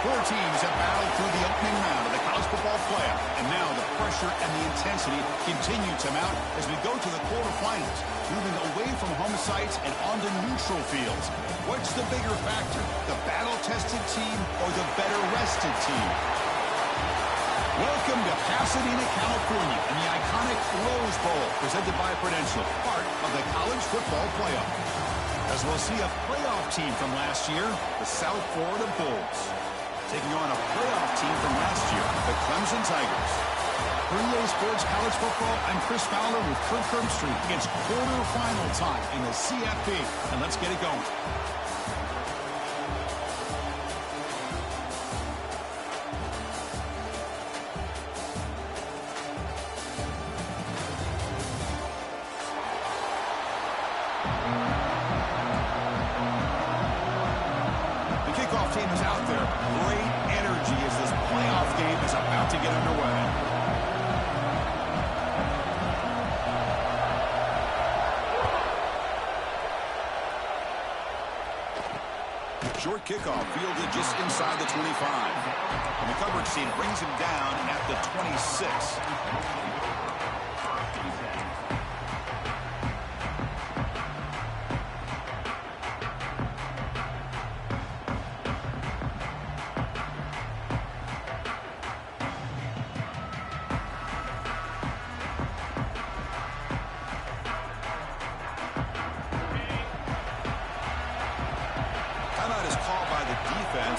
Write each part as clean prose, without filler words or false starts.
Four teams have battled through the opening round of the college football playoff, and now the pressure and the intensity continue to mount as we go to the quarterfinals, moving away from home sites and onto neutral fields. What's the bigger factor, the battle-tested team or the better-rested team? Welcome to Pasadena, California, in the iconic Rose Bowl, presented by Prudential, part of the college football playoff. As we'll see a playoff team from last year, the South Florida Bulls, taking on a playoff team from last year, the Clemson Tigers. For EA Sports College Football, I'm Chris Fowler with Kirk Herbstreit. It's quarterfinal time in the CFP, and let's get it going. Team is out there. Great energy as this playoff game is about to get underway. Short kickoff fielded just inside the 25. And the coverage team brings him down at the 26.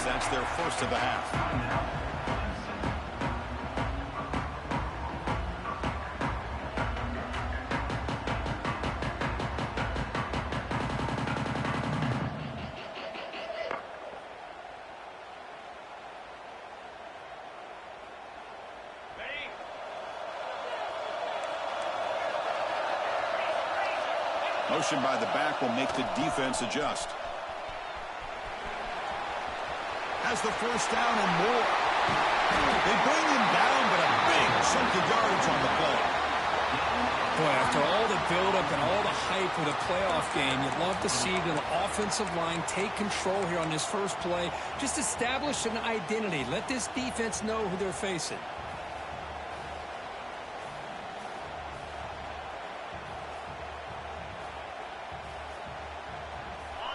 That's their first of the half. Motion by the back will make the defense adjust. Has the first down and more. They bring him down, but a big chunk of yardage on the play. Boy, after all the buildup and all the hype with a playoff game, you'd love to see the offensive line take control here on this first play. Just establish an identity. Let this defense know who they're facing.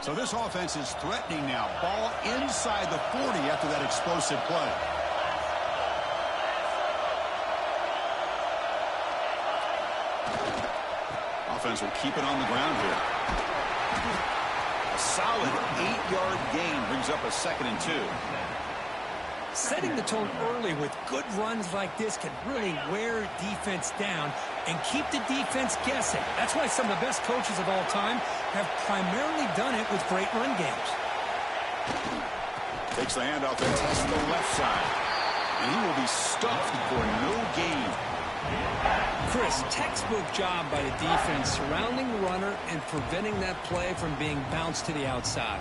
So this offense is threatening now. Ball inside the 40 after that explosive play. Offense will keep it on the ground here. A solid 8-yard gain brings up a 2nd and 2. Setting the tone early with good runs like this can really wear defense down and keep the defense guessing. That's why some of the best coaches of all time have primarily done it with great run games. Takes the handoff and tests the left side. And he will be stuffed for no gain. Chris, textbook job by the defense surrounding the runner and preventing that play from being bounced to the outside.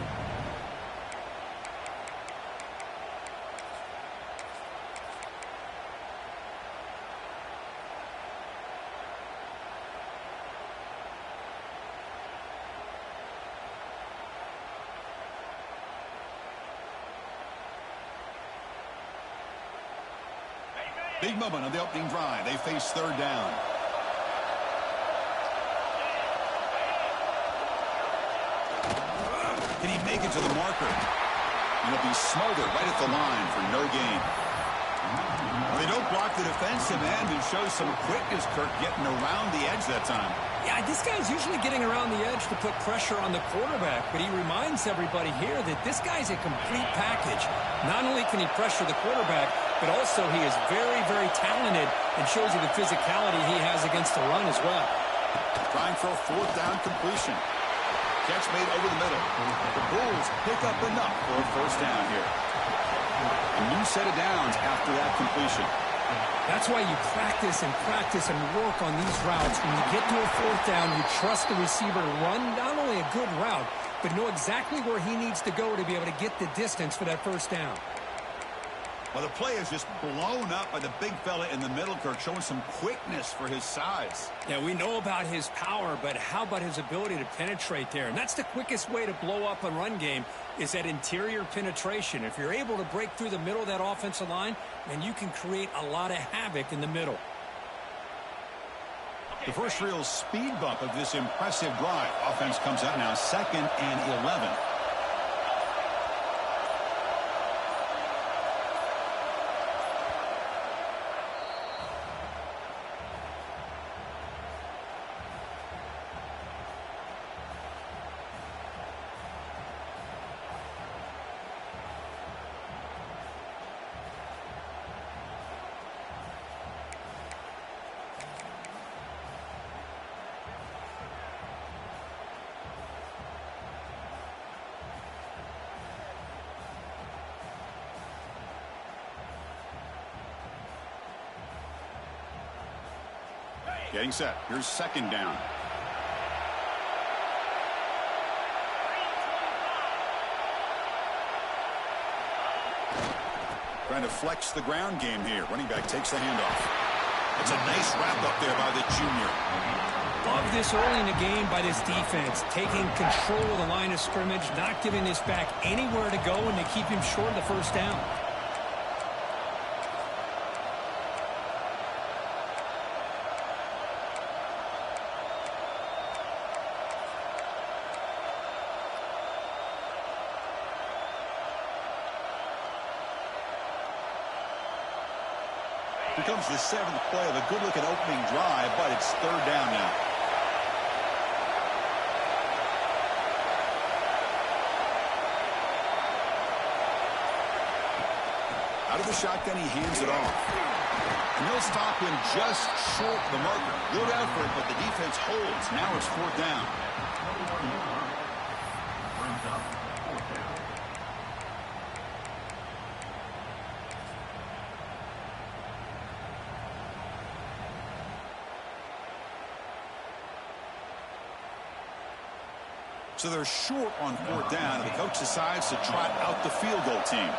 Big moment on the opening drive. They face 3rd down. Can he make it to the marker? And he'll be smothered right at the line for no gain. Well, they don't block the defensive end and show some quickness, Kirk, getting around the edge that time. Yeah, this guy's usually getting around the edge to put pressure on the quarterback, but he reminds everybody here that this guy's a complete package. Not only can he pressure the quarterback, but also he is very, very talented and shows you the physicality he has against the run as well. Trying for a 4th down completion. Catch made over the middle. The Bulls pick up enough for a 1st down here. A new set of downs after that completion. That's why you practice and work on these routes. When you get to a 4th down, you trust the receiver to run not only a good route, but know exactly where he needs to go to be able to get the distance for that 1st down. Well, the play is just blown up by the big fella in the middle, Kirk, showing some quickness for his size. Yeah, we know about his power, but how about his ability to penetrate there? And that's the quickest way to blow up a run game, is that interior penetration. If you're able to break through the middle of that offensive line, then you can create a lot of havoc in the middle. The first real speed bump of this impressive drive. Offense comes out now 2nd and 11. Getting set. Here's 2nd down. Trying to flex the ground game here. Running back takes the handoff. It's a nice wrap up there by the junior. Love this early in the game by this defense, taking control of the line of scrimmage, not giving this back anywhere to go, and they keep him short of the first down. Here comes the 7th play of a good-looking opening drive, but it's 3rd down now. Out of the shotgun, he hands it off. And they'll stop him just short of the marker. Good effort, but the defense holds. Now it's 4th down. So they're short on 4th down, and the coach decides to trot out the field goal team.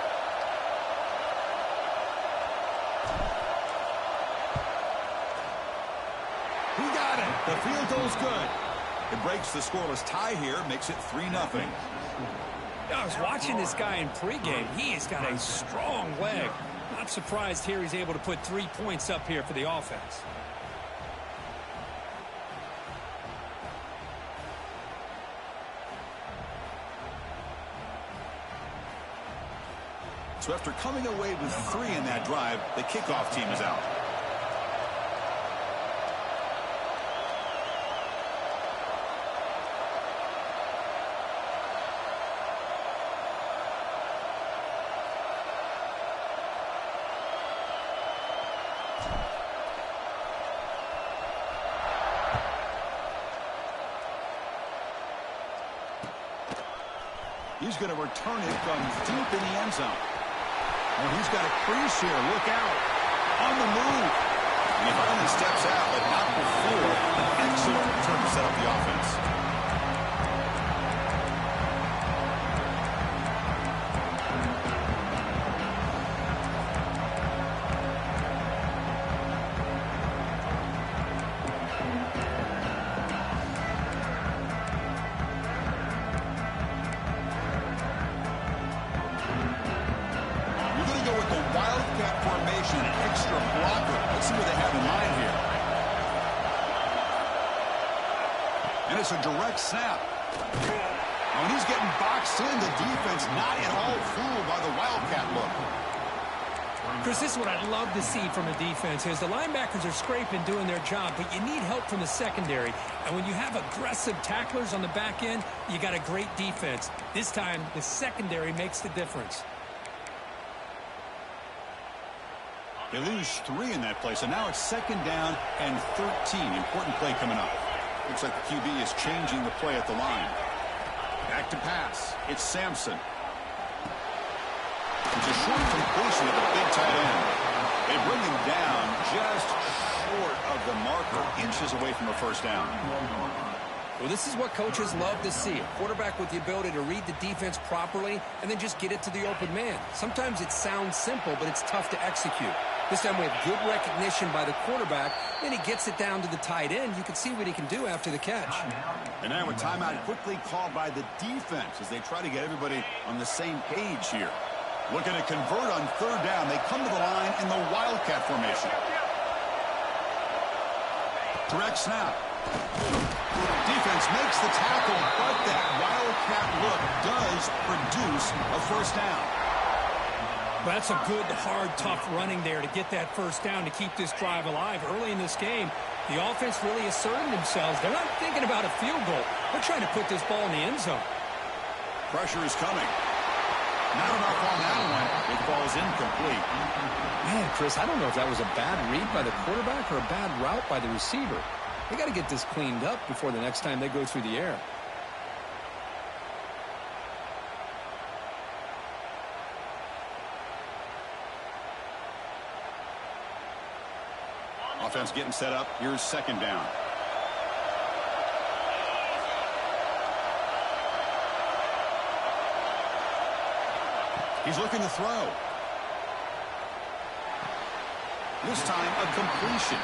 He got it. The field goal's good. It breaks the scoreless tie here, makes it 3-0. I was watching this guy in pregame. He has got a strong leg. Not surprised here he's able to put 3 points up here for the offense. So after coming away with 3 in that drive, the kickoff team is out. He's going to return it from deep in the end zone. Oh, he's got a crease here. Look out. On the move. And he finally steps out, but not before an excellent return to set up the offense. It's a direct snap. When he's getting boxed in, the defense not at all fooled by the Wildcat look. Chris, this is what I love to see from a defense is the linebackers are scraping, doing their job, but you need help from the secondary. And when you have aggressive tacklers on the back end, you got a great defense. This time, the secondary makes the difference. They lose 3 in that play, so now it's 2nd down and 13. Important play coming up. Looks like the QB is changing the play at the line. Back to pass. It's Sampson. It's a short completion at the big tight end. They bring him down just short of the marker, inches away from a first down. Well, this is what coaches love to see. A quarterback with the ability to read the defense properly and then just get it to the open man. Sometimes it sounds simple, but it's tough to execute. This time we have good recognition by the quarterback. Then he gets it down to the tight end. You can see what he can do after the catch. And now a timeout quickly called by the defense as they try to get everybody on the same page here. Looking to convert on third down. They come to the line in the Wildcat formation. Direct snap. Defense makes the tackle, but that Wildcat look does produce a first down. That's a good, hard, tough running there to get that first down to keep this drive alive. Early in this game, the offense really asserted themselves. They're not thinking about a field goal. They're trying to put this ball in the end zone. Pressure is coming. Not enough on that one. It falls incomplete. Man, Chris, I don't know if that was a bad read by the quarterback or a bad route by the receiver. They got to get this cleaned up before the next time they go through the air. Offense getting set up. Here's second down. He's looking to throw. This time, a completion.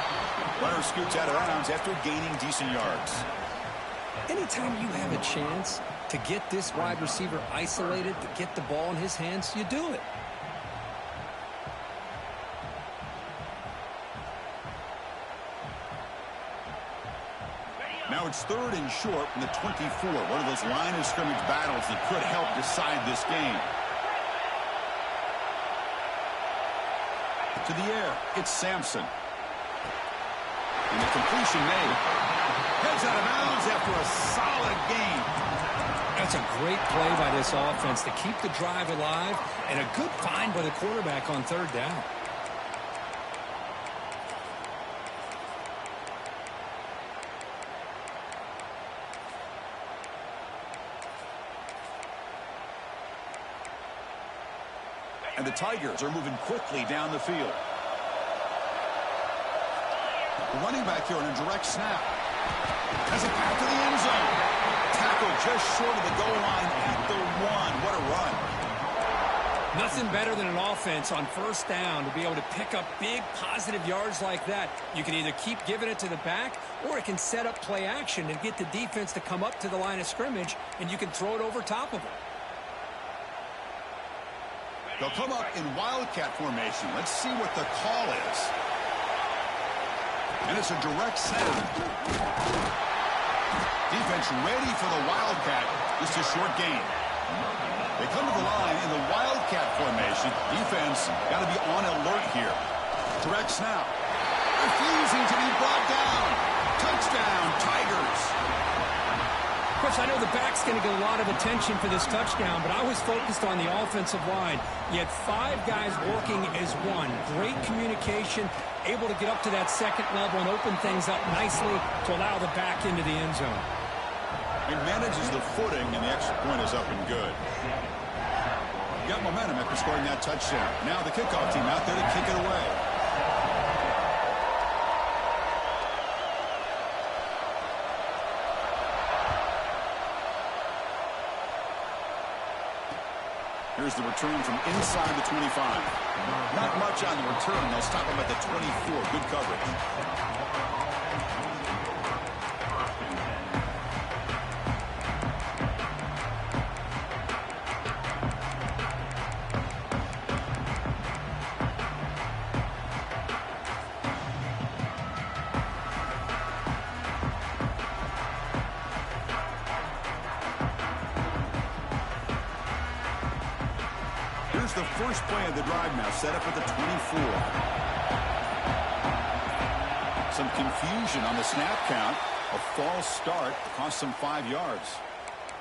Runner scoots out of bounds after gaining decent yards. Anytime you have a chance to get this wide receiver isolated, to get the ball in his hands, you do it. Now it's third and short from the 24. One of those line of scrimmage battles that could help decide this game. To the air, it's Sampson. And the completion made. Heads out of bounds after a solid gain. That's a great play by this offense to keep the drive alive, and a good find by the quarterback on third down. And the Tigers are moving quickly down the field. The running back here on a direct snap. Has it back to the end zone. Tackle just short of the goal line at the one. What a run. Nothing better than an offense on first down to be able to pick up big positive yards like that. You can either keep giving it to the back, or it can set up play action and get the defense to come up to the line of scrimmage, and you can throw it over top of them. They'll come up in Wildcat formation. Let's see what the call is. And it's a direct snap. Defense ready for the Wildcat. Just a short gain. They come to the line in the Wildcat formation. Defense got to be on alert here. Direct snap. Refusing to be brought down. Touchdown, Tigers. Chris, I know the back's going to get a lot of attention for this touchdown, but I was focused on the offensive line. You had 5 guys working as one. Great communication, able to get up to that second level and open things up nicely to allow the back into the end zone. He manages the footing, and the extra point is up and good. Got momentum after scoring that touchdown. Now the kickoff team out there to kick it away. Here's the return from inside the 25. Not much on the return. They'll stop him at the 24. Good coverage. Here's the first play of the drive now, set up at the 24. Some confusion on the snap count. A false start cost them 5 yards.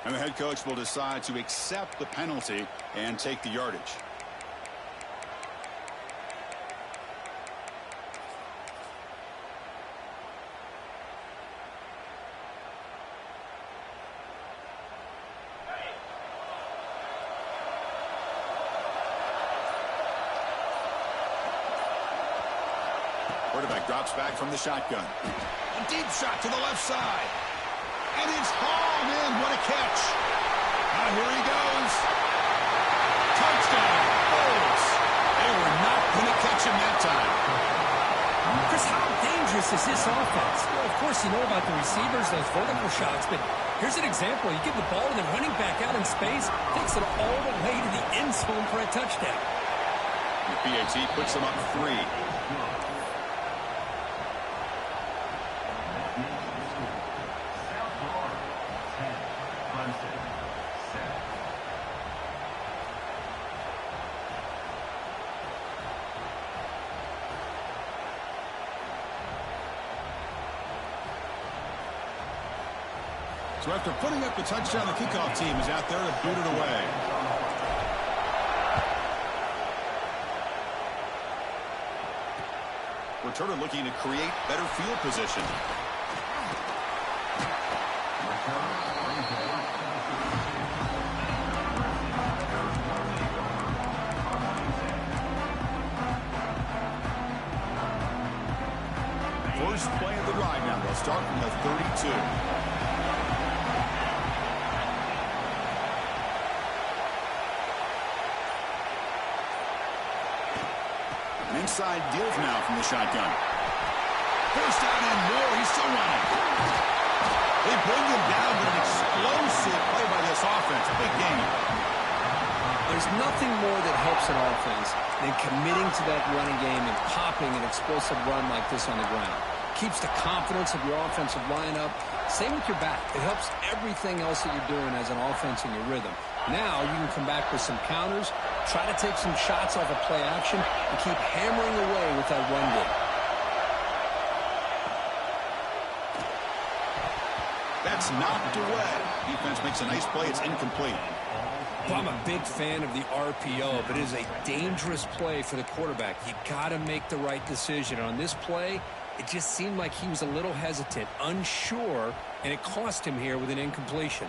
And the head coach will decide to accept the penalty and take the yardage. Quarterback drops back from the shotgun. A deep shot to the left side. And it's hauled in. What a catch. Now here he goes. Touchdown. Bulls. They were not going to catch him that time. Chris, how dangerous is this offense? Well, of course, you know about the receivers, those vertical shots, but here's an example. You give the ball to the running back out in space, takes it all the way to the end zone for a touchdown. The PAT puts them up 3. So after putting up the touchdown, the kickoff team is out there to boot it away. Returner looking to create better field position. First play of the drive now. They'll start from the 32. Inside deals now from the shotgun. First down and more. He's still running. They bring him down with an explosive play by this offense. Big game. There's nothing more that helps an offense than committing to that running game and popping an explosive run like this on the ground. Keeps the confidence of your offensive lineup. Same with your back. It helps everything else that you're doing as an offense in your rhythm. Now you can come back with some counters, try to take some shots off of play action, and keep hammering away with that run game. That's knocked away. Defense makes a nice play. It's incomplete. Well, I'm a big fan of the RPO, but it is a dangerous play for the quarterback. You got to make the right decision. On this play, it just seemed like he was a little hesitant, unsure, and it cost him here with an incompletion.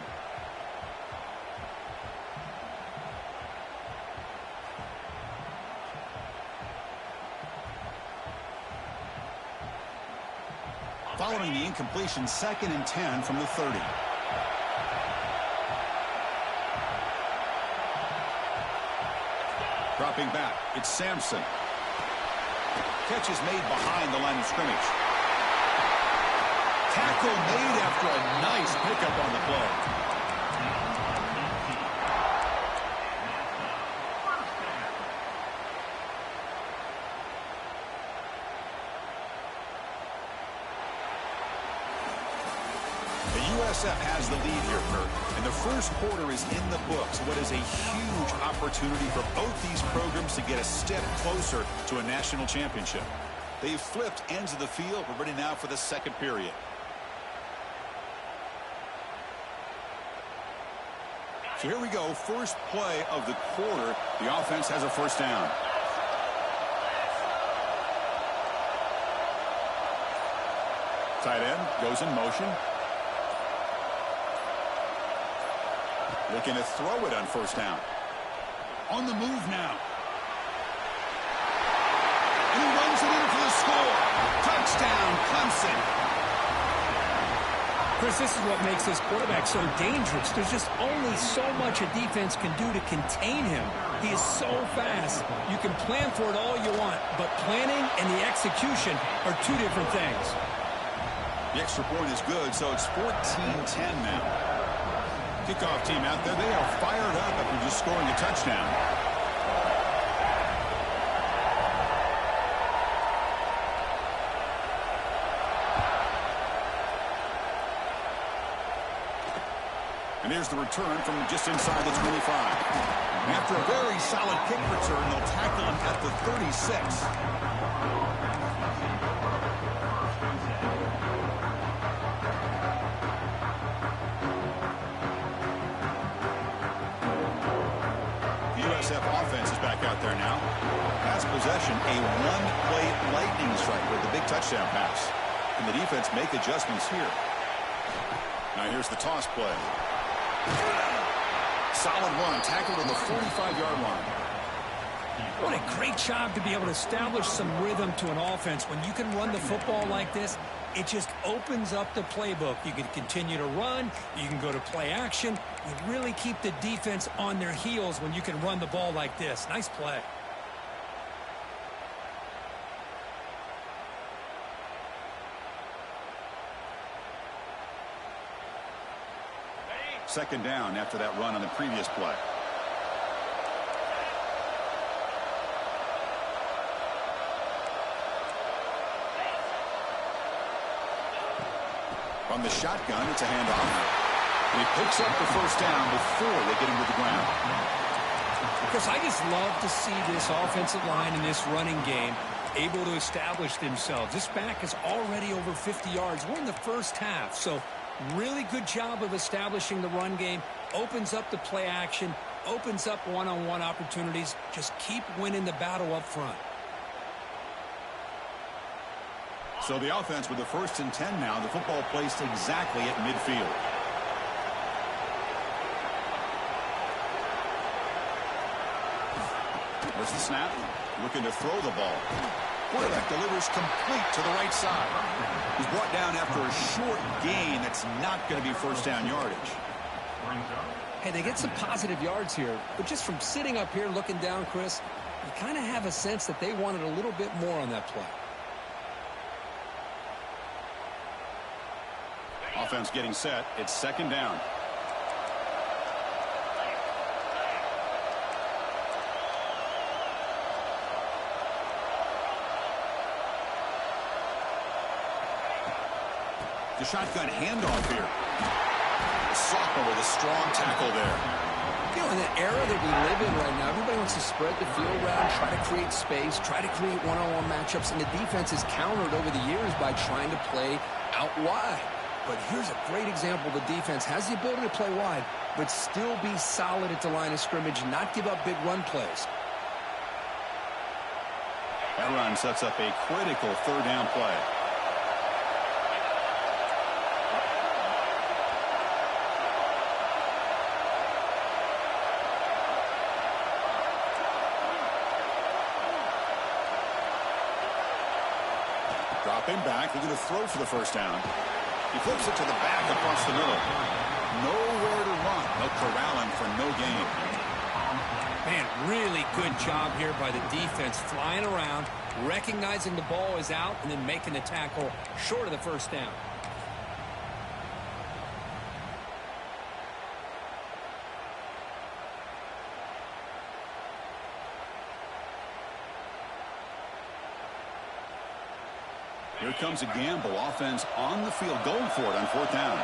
Following the incompletion, 2nd and 10 from the 30. Dropping back, it's Sampson. Catch is made behind the line of scrimmage. Tackle made after a nice pickup on the play. Noe-Usf has the lead here, Kurt, and the first quarter is in the books. What is a huge opportunity for both these programs to get a step closer to a national championship. They've flipped ends of the field. We're ready now for the second period. So here we go, first play of the quarter. The offense has a first down. Tight end goes in motion. Looking to throw it on first down. On the move now. And he runs it in for the score. Touchdown, Clemson. Chris, this is what makes this quarterback so dangerous. There's just only so much a defense can do to contain him. He is so fast. You can plan for it all you want, but planning and the execution are two different things. The extra point is good, so it's 14-10 now. Kickoff team out there, they are fired up after just scoring a touchdown. And here's the return from just inside the 25. And after a very solid kick return, they'll tackle him at the 36. Offense is back out there now. Pass possession, a one-play lightning strike with the big touchdown pass. And the defense make adjustments here. Now here's the toss play. Solid run, tackled at the 45-yard line. What a great job to be able to establish some rhythm to an offense. When you can run the football like this, it just opens up the playbook. You can continue to run. You can go to play action. You really keep the defense on their heels when you can run the ball like this. Nice play. Second down after that run on the previous play. From the shotgun, it's a handoff. And he picks up the first down before they get him to the ground. Because I just love to see this offensive line in this running game able to establish themselves. This back is already over 50 yards. We're in the first half, so really good job of establishing the run game. Opens up the play action, opens up one-on-one opportunities. Just keep winning the battle up front. So the offense with the 1st and 10 now. The football placed exactly at midfield. There's the snap. Looking to throw the ball. Quarterback delivers complete to the right side. He's brought down after a short gain. That's not going to be first down yardage. Hey, they get some positive yards here, but just from sitting up here looking down, Chris, you kind of have a sense that they wanted a little bit more on that play. Offense getting set. It's second down. The shotgun handoff here. Sophomore with a strong tackle there. You know, in the era that we live in right now, everybody wants to spread the field around, try to create space, try to create one-on-one matchups, and the defense is countered over the years by trying to play out wide. But here's a great example. The defense has the ability to play wide, but still be solid at the line of scrimmage, not give up big run plays. That run sets up a critical third down play. Dropping back, they're going to throw for the first down. He flips it to the back across the middle. Nowhere to run. They'll corral him for no gain. Man, really good job here by the defense, flying around, recognizing the ball is out, and then making the tackle short of the first down. Here comes a gamble. Offense on the field, going for it on fourth down.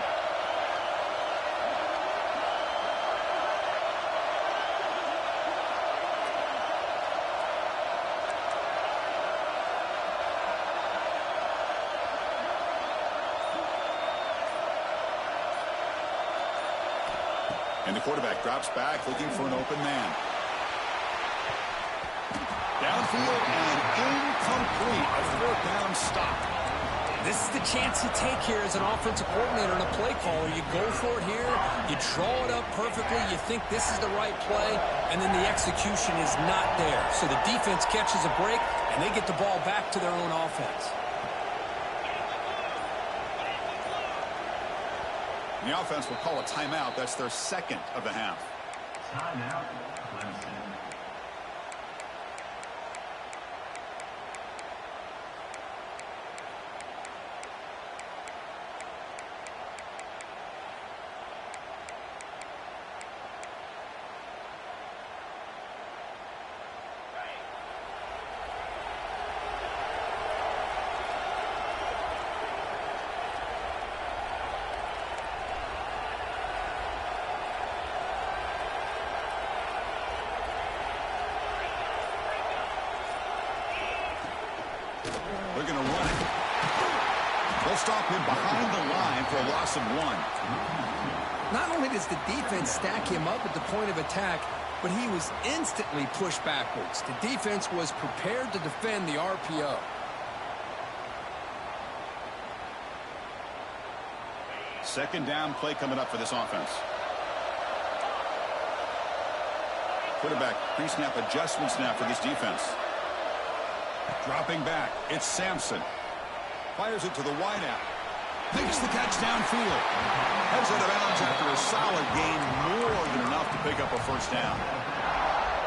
And the quarterback drops back, looking for an open man. Downfield and incomplete. A fourth down stop. This is the chance you take here as an offensive coordinator and a play caller. You go for it here. You draw it up perfectly. You think this is the right play, and then the execution is not there. So the defense catches a break, and they get the ball back to their own offense. And the offense will call a timeout. That's their second of the half. Timeout, Clemson. They're going to run it. They'll stop him behind the line for a loss of 1. Not only does the defense stack him up at the point of attack, but he was instantly pushed backwards. The defense was prepared to defend the RPO. Second down play coming up for this offense. Quarterback pre-snap adjustments now for this defense. Dropping back, it's Sampson. Fires it to the wideout. Makes the catch downfield. Heads out of bounds after a solid gain, more than enough to pick up a first down.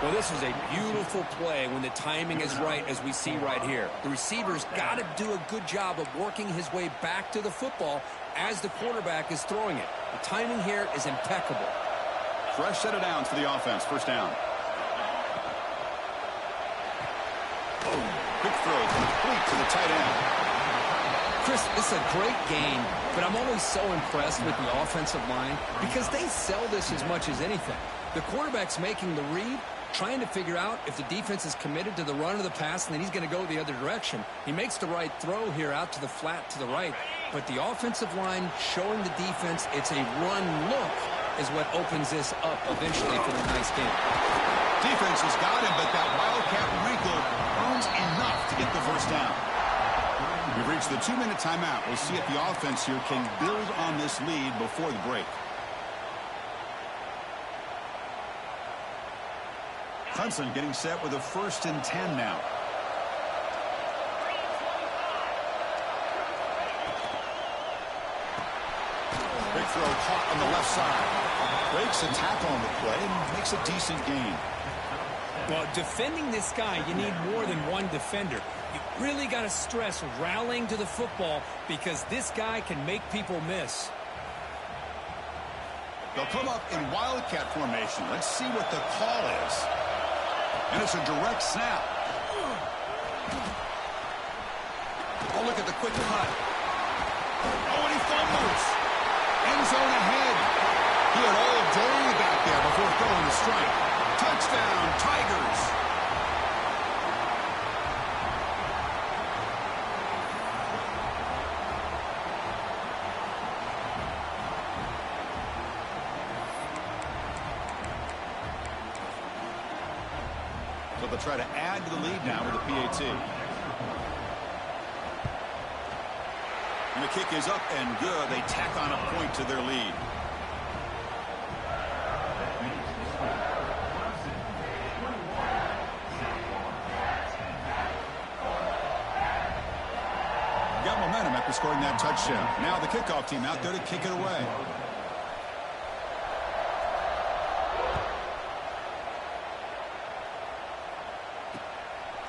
Well, this is a beautiful play when the timing is right, as we see right here. The receiver's got to do a good job of working his way back to the football as the quarterback is throwing it. The timing here is impeccable. Fresh set of downs for the offense. First down. Quick throw complete to the tight end. Chris, this is a great game, but I'm always so impressed with the offensive line because they sell this as much as anything. The quarterback's making the read, trying to figure out if the defense is committed to the run or the pass, and then he's going to go the other direction. He makes the right throw here out to the flat to the right, but the offensive line showing the defense it's a run look is what opens this up eventually for a nice game. Defense has got him, but that wildcat wrinkle earns enough to get the first down. We've reached the 2-minute timeout. We'll see if the offense here can build on this lead before the break. Clemson getting set with a 1st and 10 now. Big throw caught on the left side. Breaks a tackle on the play and makes a decent gain. Well, defending this guy, you need more than one defender. You really got to stress rallying to the football because this guy can make people miss. They'll come up in wildcat formation. Let's see what the call is. And it's a direct snap. Oh, look at the quick cut. Oh, and he fumbles. End zone ahead. He had all day back there before throwing the strike. Touchdown, Tigers. So they'll try to add to the lead now with a PAT. And the kick is up and good. They tack on a point to their lead. Got momentum after scoring that touchdown. Now the kickoff team out there to kick it away.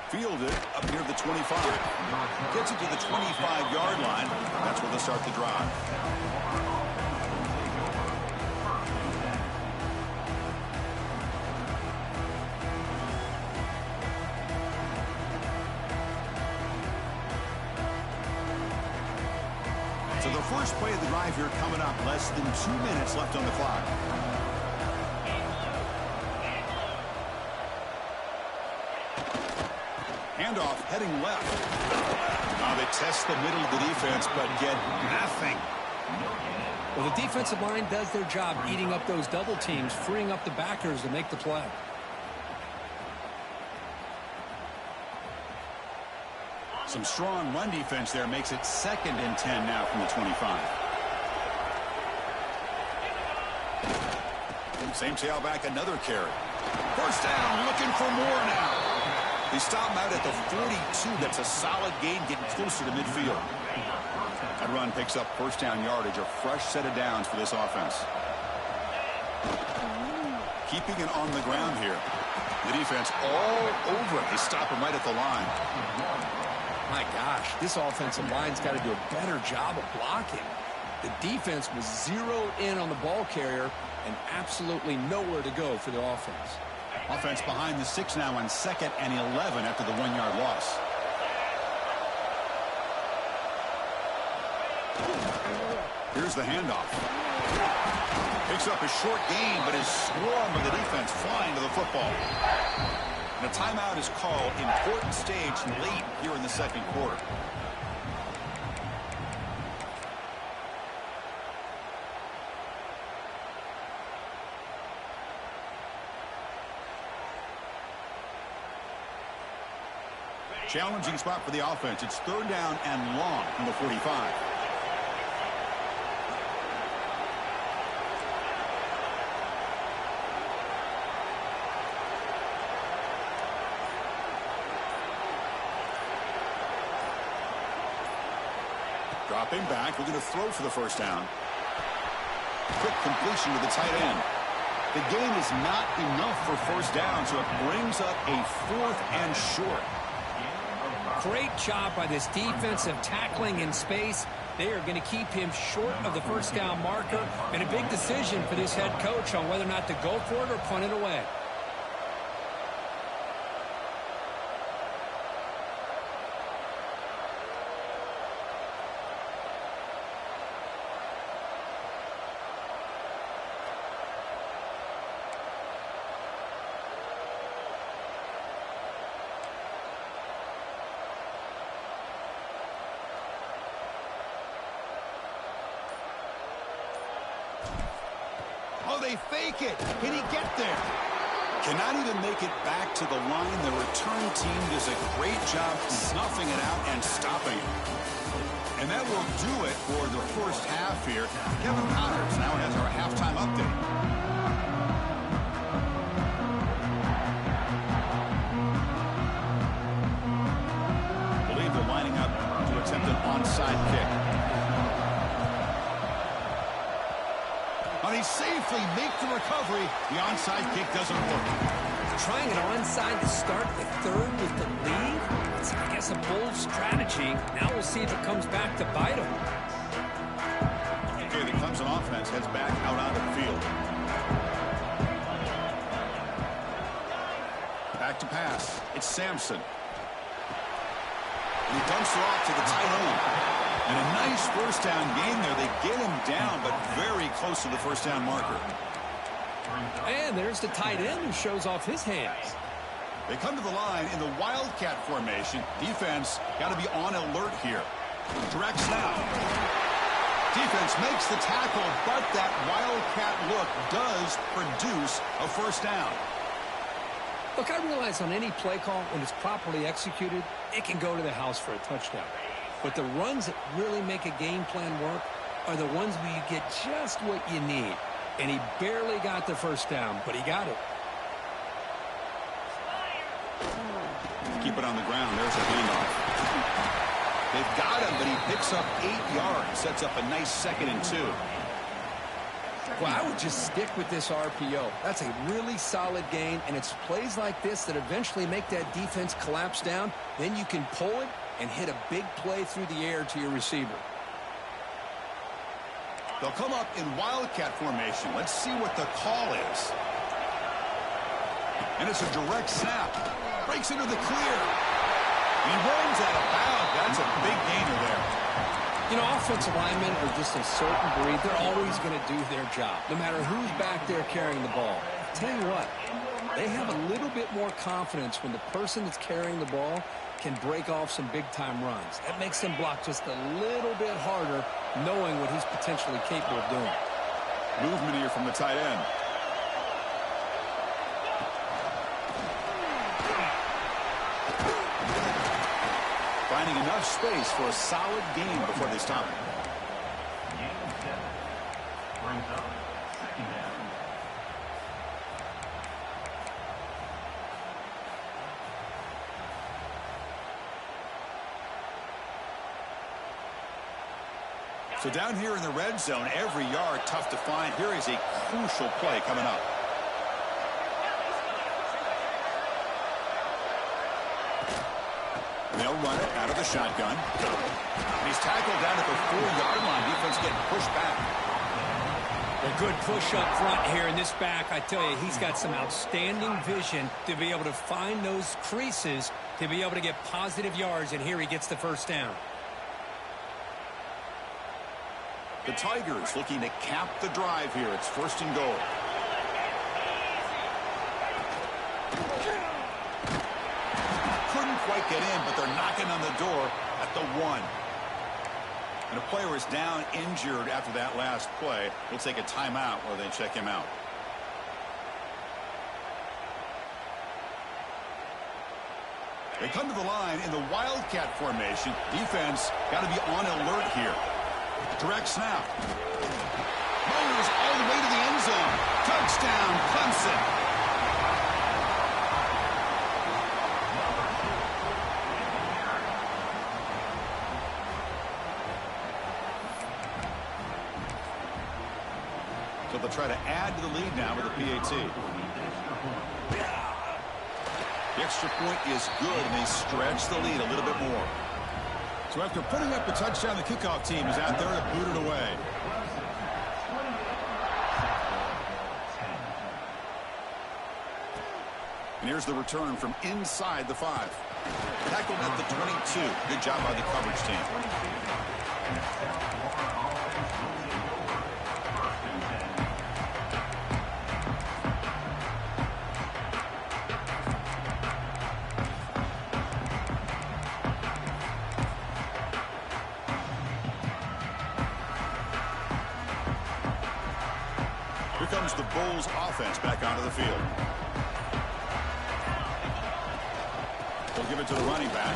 Fielded up near the 25. Gets it to the 25-yard line. That's where they'll start the drive. So the first play of the drive here coming up. Less than 2 minutes left on the clock. Handoff heading left. Now they test the middle of the defense, but get nothing. Well, the defensive line does their job eating up those double teams, freeing up the backers to make the play. Some strong run defense there makes it 2nd and 10 now from the 25. Same tailback, another carry. First down, looking for more now. They stop him out at the 42. That's a solid gain, getting closer to midfield. That run picks up first down yardage, a fresh set of downs for this offense. Keeping it on the ground here. The defense all over it. They stop him right at the line. My gosh, this offensive line's got to do a better job of blocking. The defense was zeroed in on the ball carrier and absolutely nowhere to go for the offense. Offense behind the 6 now on 2nd and 11 after the 1-yard loss. Here's the handoff. Picks up a short gain, but his swarm of the defense flying to the football. And a timeout is called. Important stage late here in the 2nd quarter. Challenging spot for the offense. It's 3rd down and long from the 45. Dropping back, looking to throw for the first down. Quick completion to the tight end. The gain is not enough for first down, so it brings up a 4th and short. Great job by this defensive tackling in space. They are going to keep him short of the first down marker, and a big decision for this head coach on whether or not to go for it or punt it away. Oh, they fake it. Can he get there? Cannot even make it back to the line. The return team does a great job snuffing it out and stopping it. And that will do it for the first half here. Kevin Connors now has our halftime update. I believe they're lining up to attempt an onside kick. They safely make the recovery. The onside kick doesn't work. Trying an onside to start the third with the lead? It's, I guess, a bold strategy. Now we'll see if it comes back to bite him. Okay, the Clemson offense heads back out onto the field. Back to pass. It's Sampson. He dumps it off to the tight end. And a nice first down gain there. They get him down, but very close to the first down marker. And there's the tight end who shows off his hands. They come to the line in the Wildcat formation. Defense got to be on alert here. Direct snap. Defense makes the tackle, but that Wildcat look does produce a first down. Look, I realize on any play call, when it's properly executed, it can go to the house for a touchdown. But the runs that really make a game plan work are the ones where you get just what you need. And he barely got the first down, but he got it. Keep it on the ground. There's a handoff. They've got him, but he picks up 8 yards. Sets up a nice 2nd and 2. Well, I would just stick with this RPO. That's a really solid gain, and it's plays like this that eventually make that defense collapse down. Then you can pull it and hit a big play through the air to your receiver. They'll come up in Wildcat formation. Let's see what the call is. And it's a direct snap. Breaks into the clear. He runs out of bounds. That's a big gainer there. You know, offensive linemen are just a certain breed. They're always going to do their job, no matter who's back there carrying the ball. I'll tell you what, they have a little bit more confidence when the person that's carrying the ball can break off some big-time runs. That makes them block just a little bit harder, knowing what he's potentially capable of doing. Movement here from the tight end. Finding enough space for a solid gain before they stop him. Brings up 2nd down. So down here in the red zone, every yard tough to find. Here is a crucial play coming up. They'll run it out of the shotgun. And he's tackled down at the 4-yard line. Defense getting pushed back. A good push up front here in this back. I tell you, he's got some outstanding vision to be able to find those creases, to be able to get positive yards, and here he gets the first down. The Tigers looking to cap the drive here. It's 1st and goal. Couldn't quite get in, but they're knocking on the door at the 1. And a player is down injured after that last play. We'll take a timeout while they check him out. They come to the line in the Wildcat formation. Defense got to be on alert here. Direct snap. Mowers all the way to the end zone. Touchdown, Clemson. So they'll try to add to the lead now with a PAT. The extra point is good, and they stretch the lead a little bit more. So after putting up the touchdown, the kickoff team is out there to boot it away. And here's the return from inside the 5. Tackled at the 22. Good job by the coverage team. Here comes the Bulls offense back onto the field. They'll give it to the running back.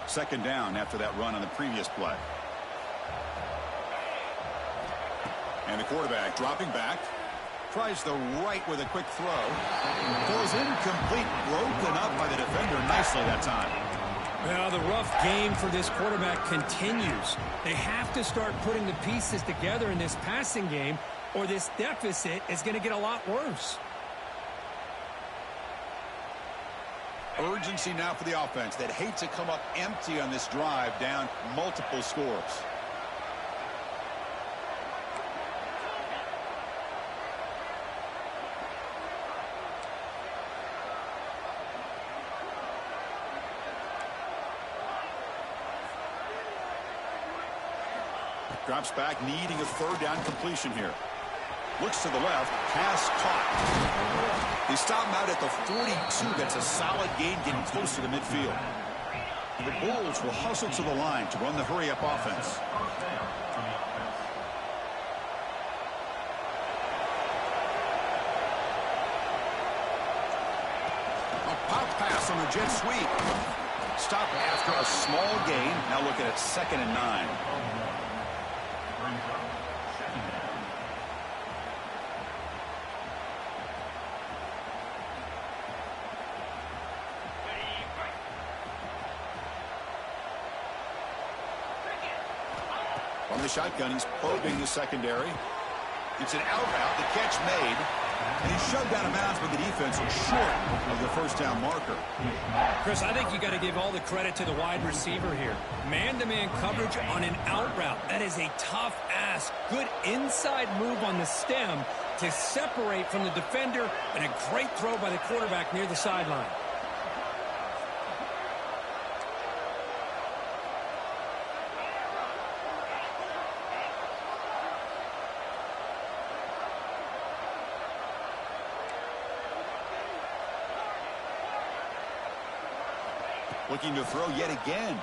Second down after that run on the previous play. And the quarterback dropping back. Tries the right with a quick throw. Throws incomplete. Broken up by the defender nicely that time. Well, the rough game for this quarterback continues. They have to start putting the pieces together in this passing game, or this deficit is going to get a lot worse. Urgency now for the offense that hate to come up empty on this drive, down multiple scores. Drops back, needing a third down completion here. Looks to the left, pass caught. They stop him out at the 42. That's a solid gain, getting closer to midfield. The Bulls will hustle to the line to run the hurry-up offense. A pop pass on the jet sweep. Stop after a small gain. Now looking at 2nd and 9. On the shotgun, he's probing the secondary. It's an out route, the catch made, and he's shoved out of bounds, but the defense is short of the first down marker. Chris, I think you got to give all the credit to the wide receiver here. Man-to-man coverage on an out route. That is a tough ask. Good inside move on the stem to separate from the defender, and a great throw by the quarterback near the sideline. Looking to throw yet again.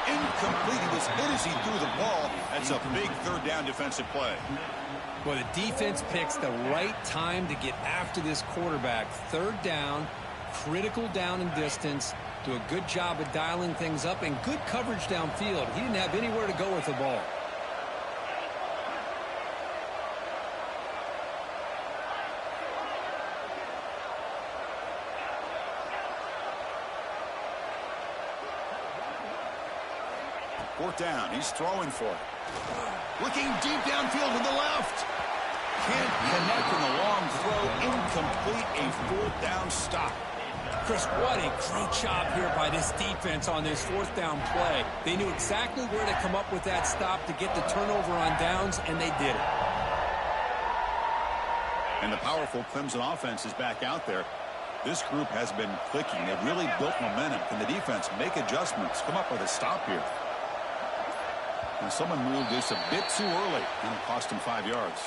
Incomplete. He was hit as he threw the ball. That's a big third down defensive play. Well, the defense picks the right time to get after this quarterback. Third down, critical down and distance. Do a good job of dialing things up, and good coverage downfield. He didn't have anywhere to go with the ball. Fourth down. He's throwing for it. Looking deep downfield to the left. Can't connect on the long throw. Incomplete. A fourth down stop. Chris, what a great job here by this defense on this fourth down play. They knew exactly where to come up with that stop to get the turnover on downs, and they did it. And the powerful Clemson offense is back out there. This group has been clicking. They've really built momentum. Can the defense make adjustments? Come up with a stop here. And someone moved this a bit too early, and it cost him 5 yards.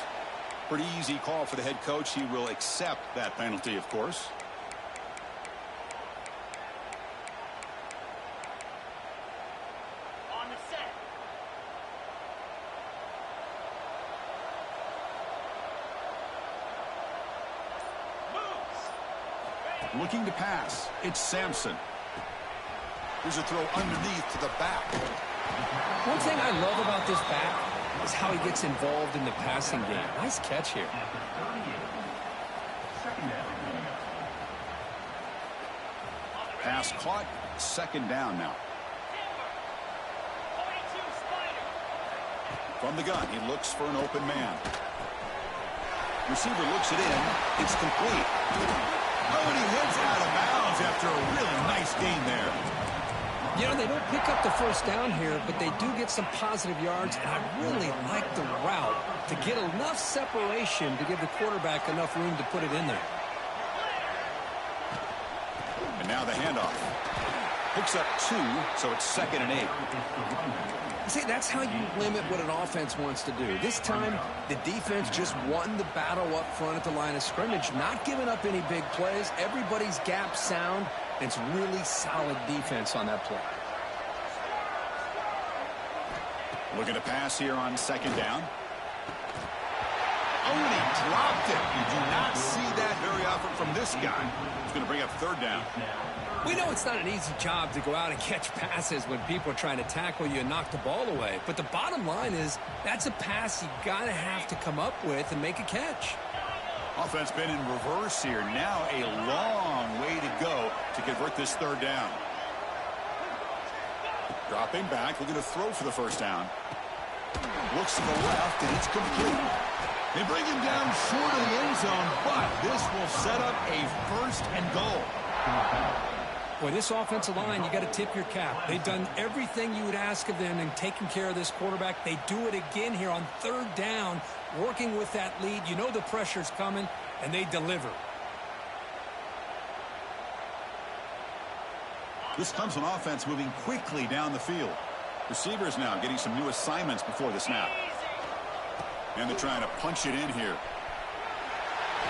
Pretty easy call for the head coach. He will accept that penalty, of course. On the set. Moves. Looking to pass. It's Sampson. Here's a throw underneath to the back. One thing I love about this back is how he gets involved in the passing game. Nice catch here. Pass caught. Second down now. From the gun, he looks for an open man. Receiver looks it in. It's complete. Oh, and he hits out of bounds after a really nice gain there. You know, they don't pick up the first down here, but they do get some positive yards, and I really like the route to get enough separation to give the quarterback enough room to put it in there. And now the handoff. Picks up 2, so it's 2nd and 8. See, that's how you limit what an offense wants to do. This time, the defense just won the battle up front at the line of scrimmage, not giving up any big plays. Everybody's gap sound. It's really solid defense on that play. Looking to pass here on 2nd down. Oh, and he dropped it. You do not see that very often from this guy. He's going to bring up 3rd down. We know it's not an easy job to go out and catch passes when people are trying to tackle you and knock the ball away. But the bottom line is that's a pass you got to have to come up with and make a catch. Offense been in reverse here. Now a long way to go to convert this 3rd down. Dropping back, looking to throw for the 1st down. Looks to the left, and it's complete. They bring him down short of the end zone, but this will set up a 1st and goal. Boy, this offensive line, you got to tip your cap. They've done everything you would ask of them in taking care of this quarterback. They do it again here on 3rd down, working with that lead. You know the pressure's coming, and they deliver. This Clemson offense moving quickly down the field. Receivers now getting some new assignments before the snap. And they're trying to punch it in here.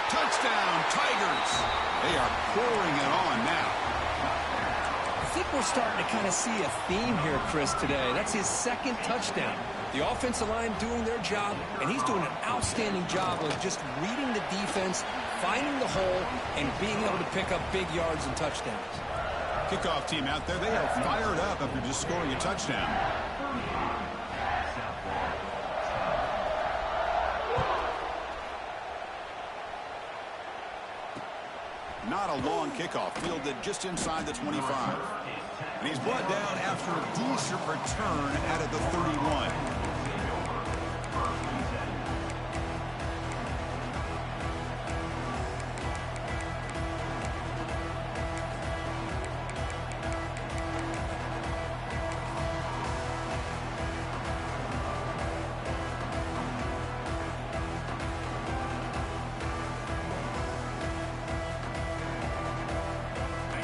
Touchdown, Tigers! They are pouring it on now. I think we're starting to kind of see a theme here, Chris, today. That's his 2nd touchdown. The offensive line doing their job, and he's doing an outstanding job of just reading the defense, finding the hole, and being able to pick up big yards and touchdowns. Kickoff team out there, they are fired up after just scoring a touchdown. Not a long kickoff, fielded just inside the 25. And he's brought down after a decent return out of the 31.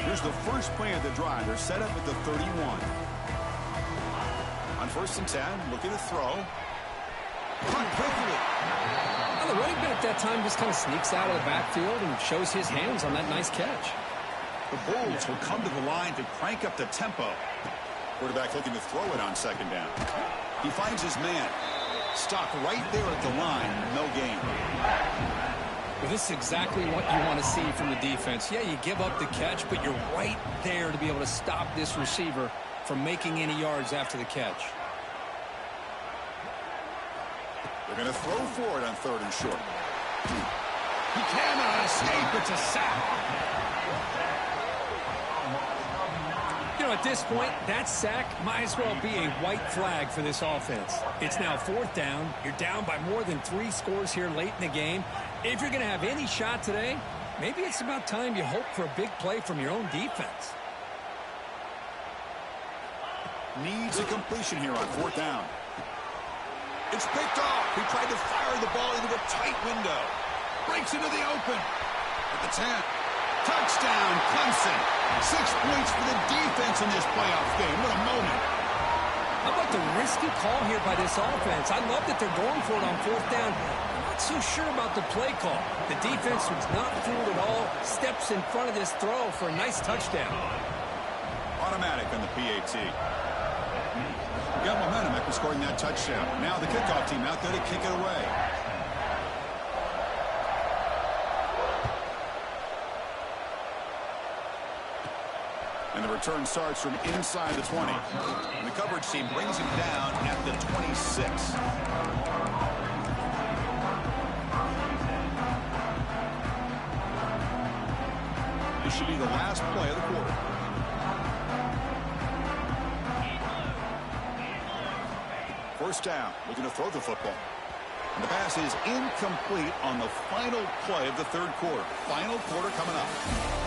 Here's the first play of the drive. They're set up at the 31. On 1st and 10, looking to throw. Caught quickly. Well, the running back that time just kind of sneaks out of the backfield and shows his hands on that nice catch. The Bulls will come to the line to crank up the tempo. Quarterback looking to throw it on 2nd down. He finds his man. Stopped right there at the line. No gain. Well, this is exactly what you want to see from the defense. Yeah, you give up the catch, but you're right there to be able to stop this receiver from making any yards after the catch. They're going to throw for it on 3rd and short. He cannot escape. It's a sack. You know, at this point, that sack might as well be a white flag for this offense. It's now 4th down. You're down by more than 3 scores here late in the game. If you're going to have any shot today, maybe it's about time you hope for a big play from your own defense. Needs a completion here on 4th down. It's picked off. He tried to fire the ball into a tight window. Breaks into the open. At the 10. Touchdown, Clemson. 6 points for the defense in this playoff game. What a moment. How about the risky call here by this offense? I love that they're going for it on 4th down. I'm not so sure about the play call. The defense was not fooled at all. Steps in front of this throw for a nice touchdown. Automatic on the PAT. Got momentum after scoring that touchdown. Now the kickoff team out there to kick it away. And the return starts from inside the 20. And the coverage team brings him down at the 26. This should be the last play of the quarter. First down, looking to throw the football. And the pass is incomplete on the final play of the third quarter. Final quarter coming up.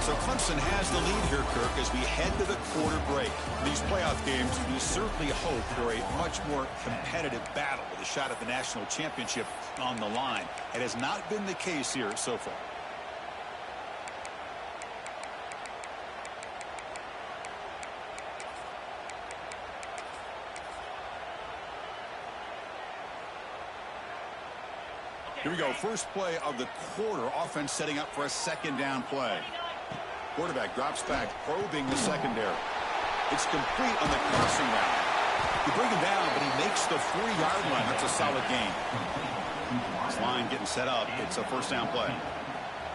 So Clemson has the lead here, Kirk, as we head to the quarter break. These playoff games, we certainly hope they're a much more competitive battle with a shot at the national championship on the line. It has not been the case here so far. Here we go. First play of the quarter. Offense setting up for a second down play. Quarterback drops back, probing the secondary. It's complete on the crossing route. You bring him down, but he makes the 4-yard line. That's a solid gain. This line getting set up. It's a first down play.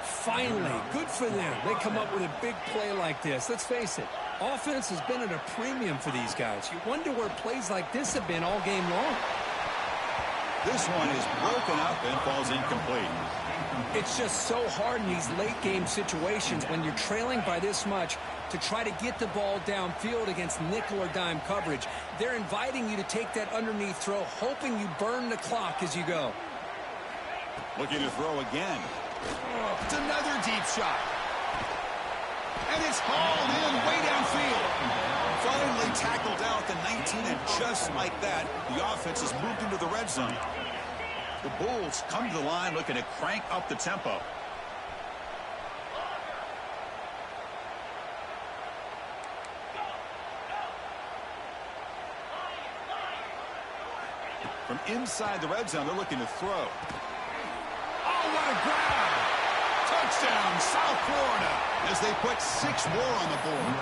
Finally, good for them. They come up with a big play like this. Let's face it, offense has been at a premium for these guys. You wonder where plays like this have been all game long. This one is broken up and falls incomplete. It's just so hard in these late-game situations when you're trailing by this much to try to get the ball downfield against nickel or dime coverage. They're inviting you to take that underneath throw, hoping you burn the clock as you go. Looking to throw again. It's another deep shot. And it's hauled in way downfield. Finally tackled out the 19, and just like that, the offense has moved into the red zone. The Bulls come to the line looking to crank up the tempo. From inside the red zone, they're looking to throw. Oh, what a grab! Touchdown, South Florida, as they put 6 more on the board.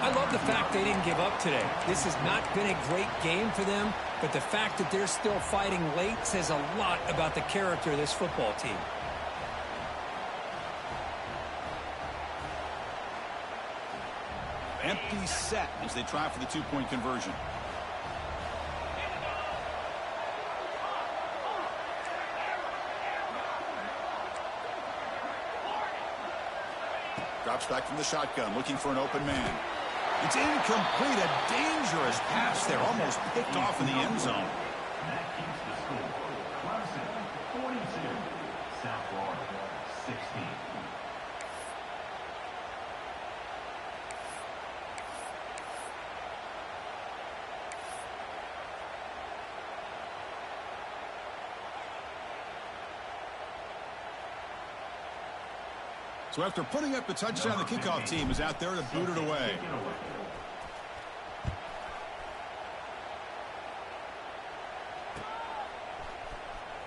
I love the fact they didn't give up today. This has not been a great game for them, but the fact that they're still fighting late says a lot about the character of this football team. Empty set as they try for the 2-point conversion. Drops back from the shotgun, looking for an open man. It's incomplete. A dangerous pass there, almost picked off in the end zone. That keeps the score. Clemson 42, South Florida 16. So after putting up the touchdown, the kickoff team is out there to boot it away.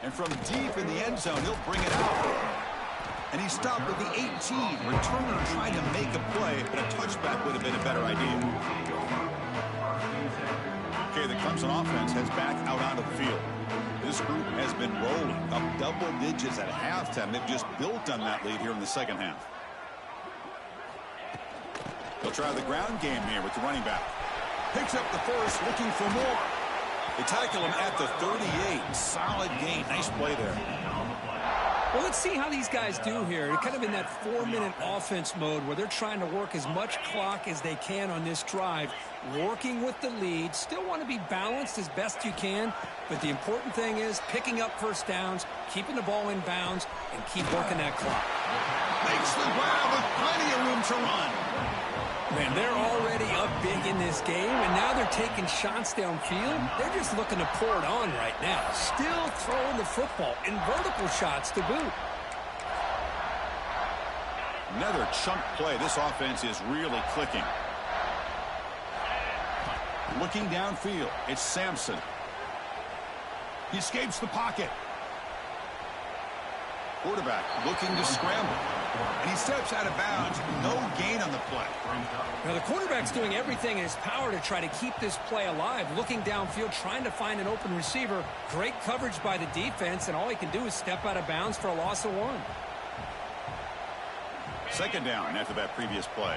And from deep in the end zone, he'll bring it out. And he stopped at the 18. Returner trying to make a play, but a touchback would have been a better idea. Okay, the Clemson offense heads back out onto the field. This group has been rolling up double digits at halftime. They've just built on that lead here in the second half. They'll try the ground game here with the running back. Picks up the first, looking for more. They tackle him at the 38. Solid gain. Nice play there. Well, let's see how these guys do here. They're kind of in that 4-minute offense mode where they're trying to work as much clock as they can on this drive, working with the lead. Still want to be balanced as best you can, but the important thing is picking up first downs, keeping the ball in bounds, and keep working that clock. Makes the grab with plenty of room to run. Man, they're already up big in this game, and now they're taking shots downfield. They're just looking to pour it on right now. Still throwing the football and vertical shots to boot. Another chunk play. This offense is really clicking. Looking downfield, it's Sampson. He escapes the pocket. Quarterback looking to scramble. And he steps out of bounds. No gain on the play. Now the quarterback's doing everything in his power to try to keep this play alive. Looking downfield, trying to find an open receiver. Great coverage by the defense, and all he can do is step out of bounds for a loss of 1. Second down after that previous play.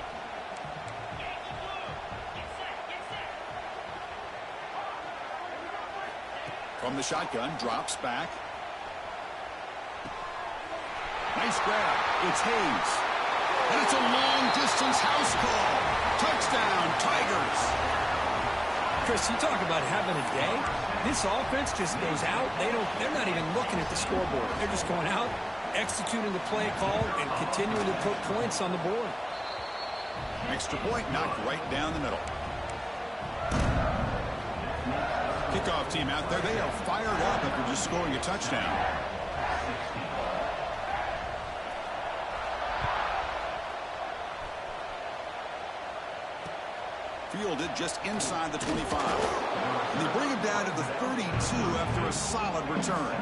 From the shotgun, drops back. Nice grab. It's Hayes. And it's a long-distance house call. Touchdown, Tigers. Chris, you talk about having a day. This offense just goes out. They're not even looking at the scoreboard. They're just going out, executing the play call, and continuing to put points on the board. Extra point knocked right down the middle. Kickoff team out there. They are fired up after just scoring a touchdown. Fielded just inside the 25. And they bring him down to the 32 after a solid return.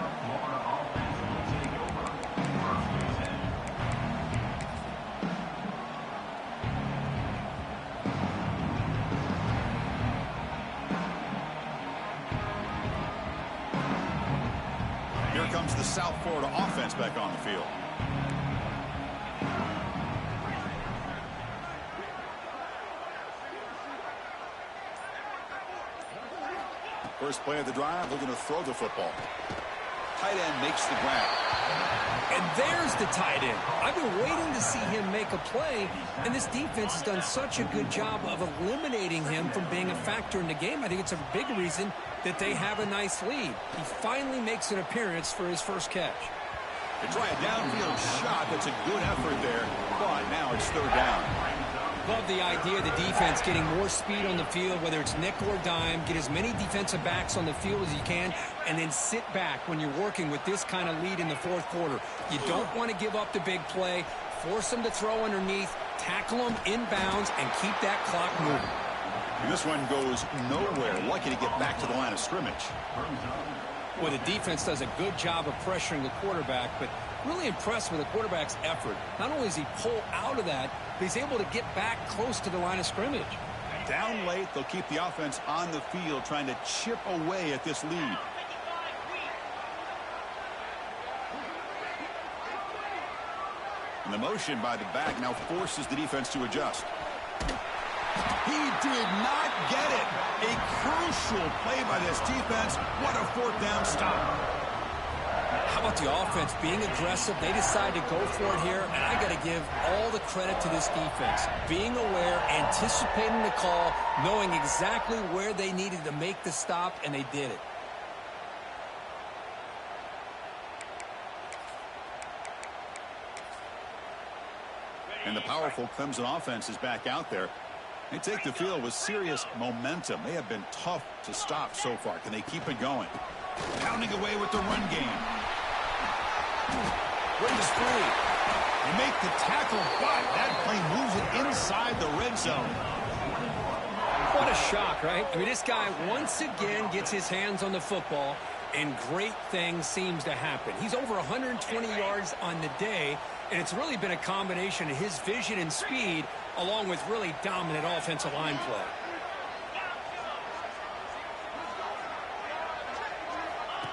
Here comes the South Florida offense back on the field. First play of the drive, looking to throw the football. Tight end makes the grab. And there's the tight end. I've been waiting to see him make a play, and this defense has done such a good job of eliminating him from being a factor in the game. I think it's a big reason that they have a nice lead. He finally makes an appearance for his first catch. They try a downfield shot. That's a good effort there, but now it's third down. Love the idea of the defense getting more speed on the field, whether it's nickel or dime. Get as many defensive backs on the field as you can, and then sit back when you're working with this kind of lead in the fourth quarter. You don't want to give up the big play. Force them to throw underneath, tackle them inbounds, and keep that clock moving. And this one goes nowhere. Lucky to get back to the line of scrimmage. Well, the defense does a good job of pressuring the quarterback, but really impressed with the quarterback's effort. Not only does he pull out of that, but he's able to get back close to the line of scrimmage. Down late, they'll keep the offense on the field, trying to chip away at this lead. And the motion by the back now forces the defense to adjust. He did not get it. A crucial play by this defense. What a fourth down stop. How about the offense being aggressive? They decide to go for it here, and I got to give all the credit to this defense. Being aware, anticipating the call, knowing exactly where they needed to make the stop, and they did it. And the powerful Clemson offense is back out there. They take the field with serious momentum. They have been tough to stop so far. Can they keep it going? Pounding away with the run game. Wade is free. They make the tackle, but that play moves it inside the red zone. What a shock, right? I mean, this guy once again gets his hands on the football, and great things seems to happen. He's over 120 yards on the day, and it's really been a combination of his vision and speed along with really dominant offensive line play.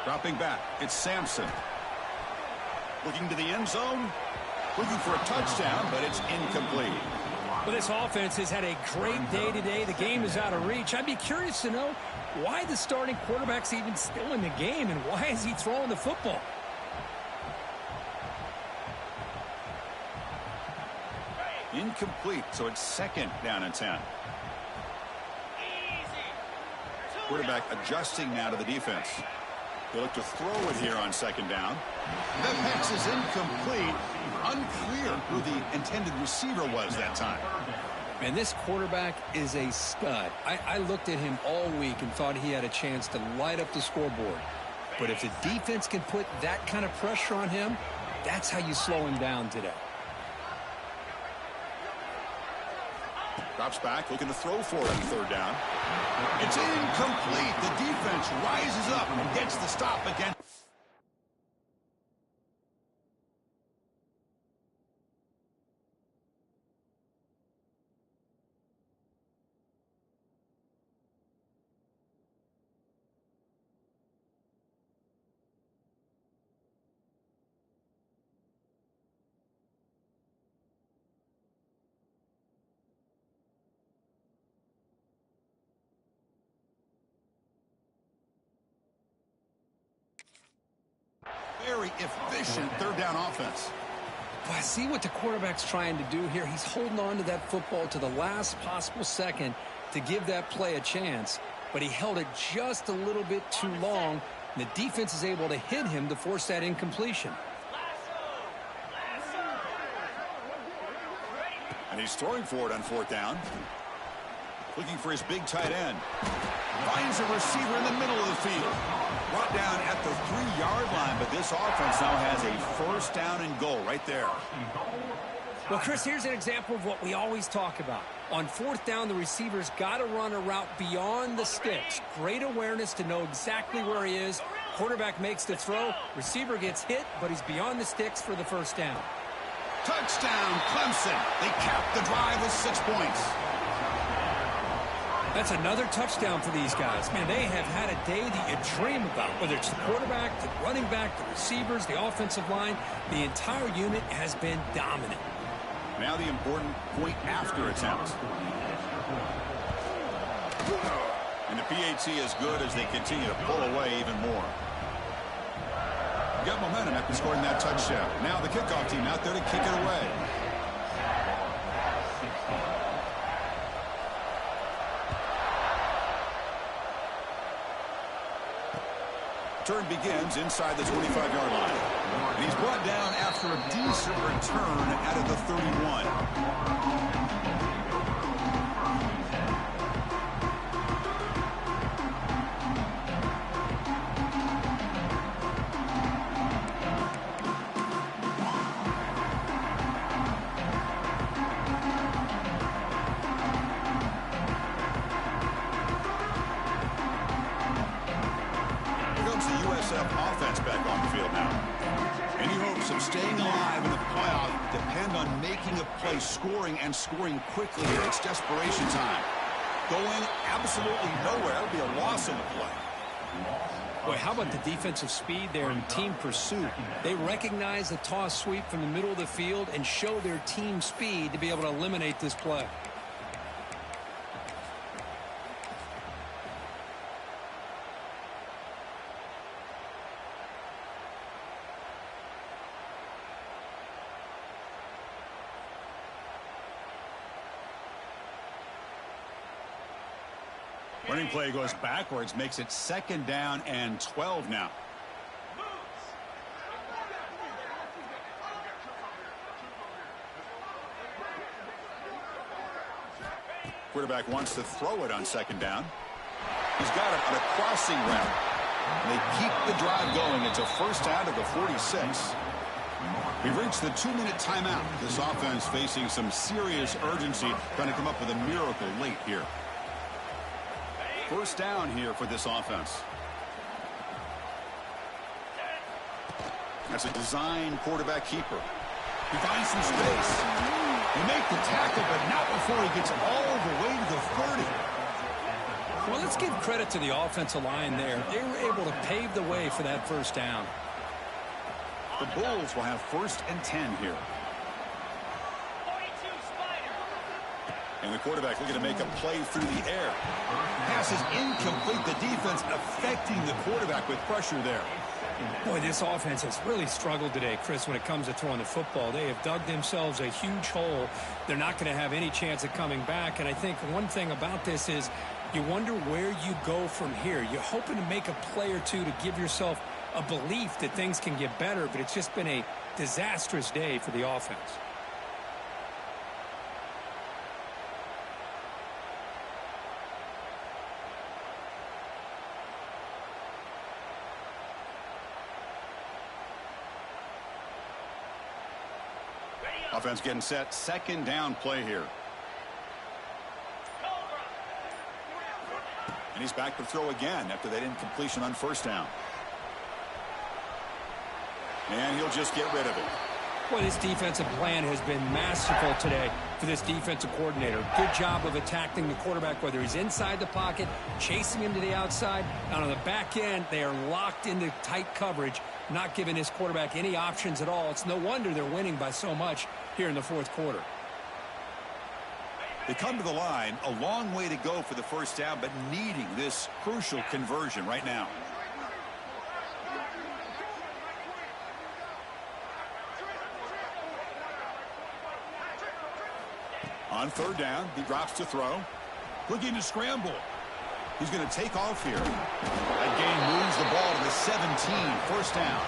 Dropping back, it's Sampson. Looking to the end zone. Looking for a touchdown, but it's incomplete. Well, this offense has had a great day today. The game is out of reach. I'd be curious to know why the starting quarterback's even still in the game, and why is he throwing the football? Incomplete, so it's second down and 10. Quarterback adjusting now to the defense. They look to throw it here on second down. That pass is incomplete. Unclear who the intended receiver was that time. And this quarterback is a stud. I looked at him all week and thought he had a chance to light up the scoreboard. But if the defense can put that kind of pressure on him, that's how you slow him down today. Drops back, looking to throw for it on third down. It's incomplete. The defense rises up and gets the stop again. Very efficient third down offense. Well, I see what the quarterback's trying to do here. He's holding on to that football to the last possible second to give that play a chance. but he held it just a little bit too long. And the defense is able to hit him to force that incompletion. And he's throwing for it on 4th down. Looking for his big tight end. Finds a receiver in the middle of the field. Brought down at the 3-yard line, but this offense now has a 1st down and goal right there. Well, Chris, here's an example of what we always talk about. On 4th down, the receiver's got to run a route beyond the sticks. Great awareness to know exactly where he is. Quarterback makes the throw. Receiver gets hit, but he's beyond the sticks for the 1st down. Touchdown, Clemson. They capped the drive with 6 points. That's another touchdown for these guys. Man, they have had a day that you dream about, whether it's the quarterback, the running back, the receivers, the offensive line. The entire unit has been dominant. Now the important point after attempt. And the PAT is good as they continue to pull away even more. Got momentum after scoring that touchdown. Now the kickoff team out there to kick it away. Turn begins inside the 25-yard line. And he's brought down after a decent return out of the 31. Noe-Usf offense back on the field now. Any hopes of staying alive in the playoff depend on making a play, scoring, and scoring quickly here. It's desperation time. Going absolutely nowhere. That would be a loss on the play. Boy, how about the defensive speed there in team pursuit? They recognize the toss sweep from the middle of the field and show their team speed to be able to eliminate this play. Running play goes backwards, makes it 2nd down and 12 now. Quarterback wants to throw it on 2nd down. He's got it on a crossing route. And they keep the drive going. It's a 1st down to the 46. We've reached the 2-minute timeout. This offense facing some serious urgency, trying to come up with a miracle late here. 1st down here for this offense. That's a design quarterback keeper. He finds some space. He makes the tackle, but not before he gets all the way to the 30. Well, let's give credit to the offensive line there. They were able to pave the way for that 1st down. The Bulls will have 1st and 10 here. And the quarterback looking to make a play through the air. Pass is incomplete. The defense affecting the quarterback with pressure there. Boy, this offense has really struggled today, Chris, when it comes to throwing the football. They have dug themselves a huge hole. They're not going to have any chance of coming back. And I think one thing about this is you wonder where you go from here. You're hoping to make a play or two to give yourself a belief that things can get better, but it's just been a disastrous day for the offense. Offense getting set. 2nd down play here. And he's back to throw again after that incompletion on 1st down. And he'll just get rid of it. Well, this defensive plan has been masterful today for this defensive coordinator. Good job of attacking the quarterback, whether he's inside the pocket, chasing him to the outside. And on the back end, they are locked into tight coverage, not giving this quarterback any options at all. It's no wonder they're winning by so much here in the 4th quarter. They come to the line, a long way to go for the 1st down, but needing this crucial conversion right now. On 3rd down, he drops to throw. Looking to scramble. He's going to take off here. That gain moves the ball to the 17, first down.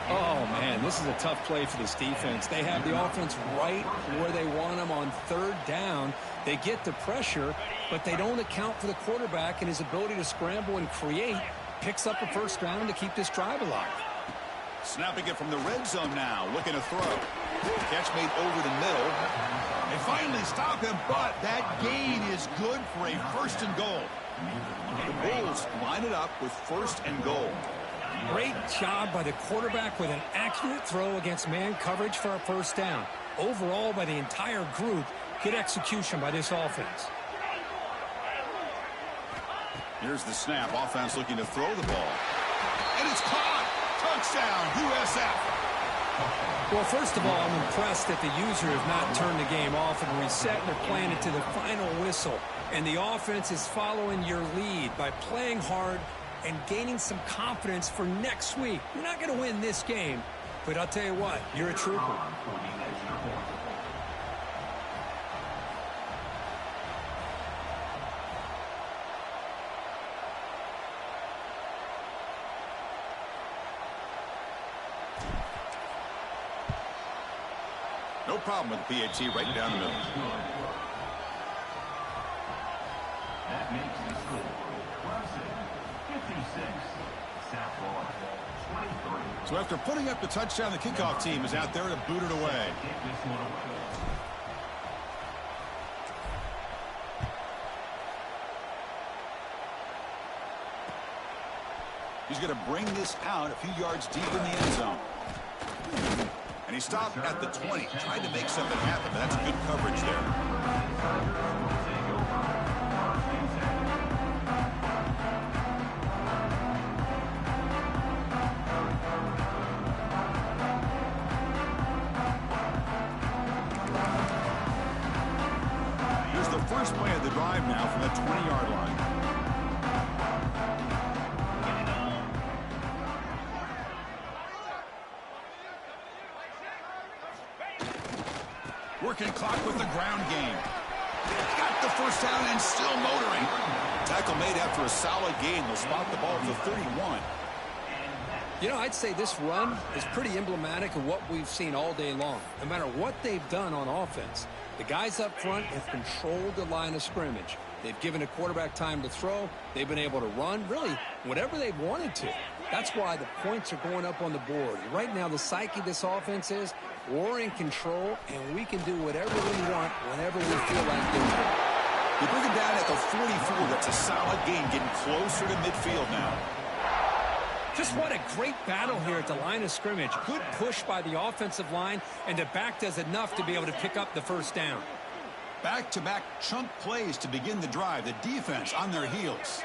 Oh, man, this is a tough play for this defense. They have the offense right where they want them on third down. They get the pressure, but they don't account for the quarterback and his ability to scramble and create. Picks up a first down to keep this drive alive. Snapping it from the red zone now, looking to throw. Catch made over the middle. They finally stop him, but that gain is good for a first and goal. The Bulls line it up with first and goal. Great job by the quarterback with an accurate throw against man coverage for a first down. Overall, by the entire group, good execution by this offense. Here's the snap. Offense looking to throw the ball. And it's caught. Touchdown, USF. Well, first of all, I'm impressed that the user has not turned the game off and reset. They're playing it to the final whistle. And the offense is following your lead by playing hard and gaining some confidence for next week. You're not going to win this game, but I'll tell you what, you're a trooper. No problem with the PAT right down the middle. That makes the score. Clemson, 56. South Florida, 23. So after putting up the touchdown, the kickoff team is out there to boot it away. Kick this one away. He's going to bring this out a few yards deep in the end zone. And he stopped at the 20, trying to make something happen, but that's good coverage there. Here's the first play of the drive now from the 20-yard line. Working clock with the ground game. Got the first down and still motoring. Tackle made after a solid gain. They'll spot the ball at the 31. You know, I'd say this run is pretty emblematic of what we've seen all day long. No matter what they've done on offense, the guys up front have controlled the line of scrimmage. They've given a quarterback time to throw. They've been able to run, really, whatever they've wanted to. That's why the points are going up on the board. Right now, the psyche of this offense is we're in control, and we can do whatever we want whenever we feel like doing it. They bring him down at the 44. That's a solid gain, getting closer to midfield now. Just what a great battle here at the line of scrimmage. Good push by the offensive line, and the back does enough to be able to pick up the first down. Back-to-back chunk plays to begin the drive. The defense on their heels.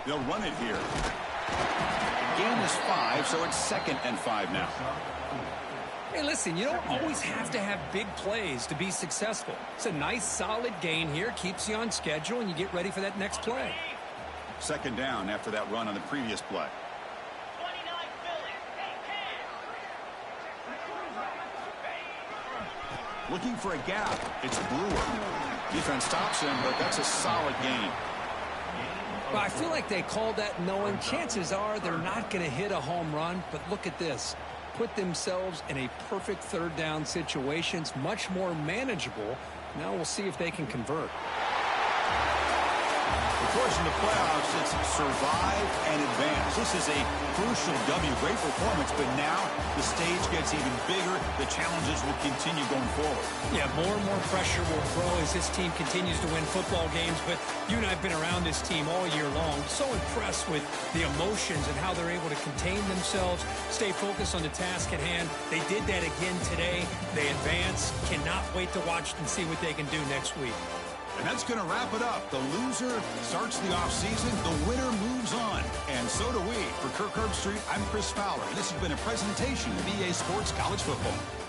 They'll run it here. The gain is 5, so it's 2nd and 5 now. Hey, listen, you don't always have to have big plays to be successful. It's a nice, solid gain here. Keeps you on schedule, and you get ready for that next play. 2nd down after that run on the previous play. Looking for a gap. It's Brewer. Defense stops him, but that's a solid gain. Well, I feel like they called that knowing chances are they're not going to hit a home run, but look at this. Put themselves in a perfect third down situation. It's much more manageable. Now we'll see if they can convert. Of course, in the playoffs, it's survive and advance. This is a crucial W. Great performance, but now the stage gets even bigger. The challenges will continue going forward. Yeah, more and more pressure will grow as this team continues to win football games, but you and I have been around this team all year long. So impressed with the emotions and how they're able to contain themselves, stay focused on the task at hand. They did that again today. They advance. Cannot wait to watch and see what they can do next week. And that's going to wrap it up. The loser starts the offseason. The winner moves on. And so do we. For Kirk Herbstreit, I'm Chris Fowler. And this has been a presentation of EA Sports College Football.